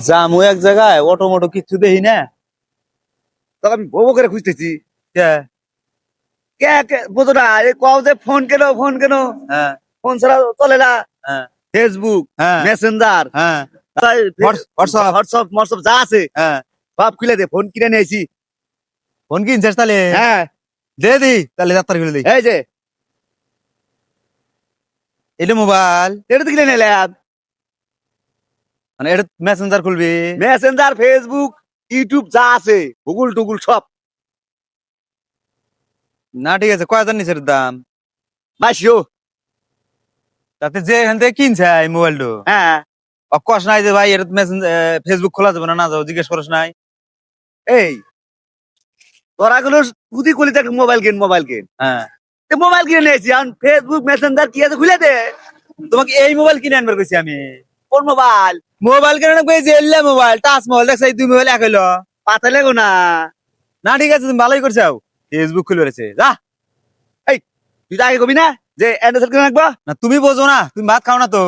যামু এক জায়গায় অটো মোটো কিচ্ছু দেখি না। তখন আমি ভোবো করে খুঁজতেছি। কে? কে কে বোঝো না, এই কও যে ফোন কেন ফোন কেন, হ্যাঁ ফোন ছাড়া চলে না। হ্যাঁ ফেসবুক, হ্যাঁ মেসেঞ্জার, হ্যাঁ হোয়াটসঅ্যাপ হোয়াটসঅ্যাপ হোয়াটসঅ্যাপ যা আছে হ্যাঁ। সব খুলে দে, ফোন কিনে নিয়েছি। ফোন কিনছিস তাহলে? হ্যাঁ দে দি তাহলে যাত্রা খুলে দিই। এই যে এটা মোবাইল, এটা তো কিনে নিলাম। মানে এটা মেসেঞ্জার খুলবি? মেসেঞ্জার, ফেসবুক, ইউটিউব যা আছে, গুগল টুগুল সব। না ঠিক আছে, কয় হাজার নিচের দাম? 2200। তাতে যে এখান থেকে কিনছে এই মোবাইলটা, হ্যাঁ কস নাই যে ভাই এটা ফেসবুক খোলা যাবে না, না যাও জিজ্ঞেস করস নাই? এই তোরা গুলো তুই কলি দেখ মোবাইল কিন মোবাইল কিন, হ্যাঁ মোবাইল কিনে নিয়েছি। এখন ফেসবুক মেসেঞ্জার কি আছে খুলে দে। তোমাকে এই মোবাইল কিনে আনবার কইছি আমি। কোন মোবাইল? মোবাইল কিনে আনবার কইছি, এল্লা মোবাইল, টাচ মোবাইল দেখছ, এই দুই মোবাইল এক হইলো। পাতা লেগো না। না ঠিক আছে, তুমি ভালোই করছো, ফেসবুক খুলে রয়েছে যা। এই তুই তো আগে কবি না যে অ্যান্ড্রয়েড কিনে রাখবো? না তুমি বোঝো না, তুমি ভাত খাও না তো।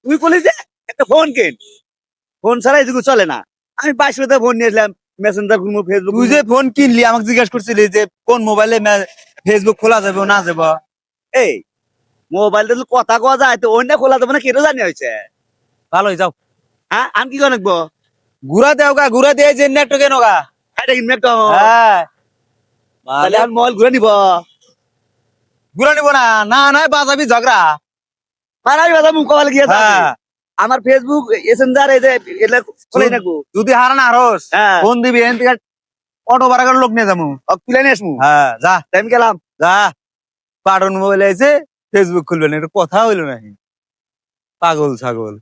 তুই বলিস যে একটা ফোন কিন, ফোন ছাড়া এদিকে চলে না। আমি 2200 ফোন নিয়েছিলাম, মেসেঞ্জার খুলবো, ফেসবুক তুই যে ফোন কিনলি আমাকে জিজ্ঞাসা করছিলি যে কোন মোবাইলে ফেসবুক খোলা যাবে না যাবে। এই মোবাইলটা তো কথা কওয়া যায়, তো অন্য খোলা দেবো না, কেটে জানি হয়েছে। ভালোই যাও, হ্যাঁ আমি কি করে রাখবো? ঘুরা দেও গা, ঘুরা দিয়ে যে নেটটো কেন গা। এটা কিনবে একটা, হ্যাঁ তাহলে আমি মোবাইল ঘুরে নিবো। ঘুরা নিব না, না নয় বাজাবি ঝগড়া। মারাই বাধা মুখ কপালে গিয়ে যাবে। হ্যাঁ আমার ফেসবুক মেসেঞ্জার এই যে এটা খুলে রাখবো। যদি হারা না হারস, হ্যাঁ ফোন দিবি এখান থেকে অটো ভাড়া করে লোক নিয়ে যাবো। তুলে নিয়ে আসবো। হ্যাঁ যা, টাইম গেলাম। যা। পাটন মোবাইল আছে, ফেসবুক খুলবে না, এটা কথা হইলো নাকি? পাগল ছাগল।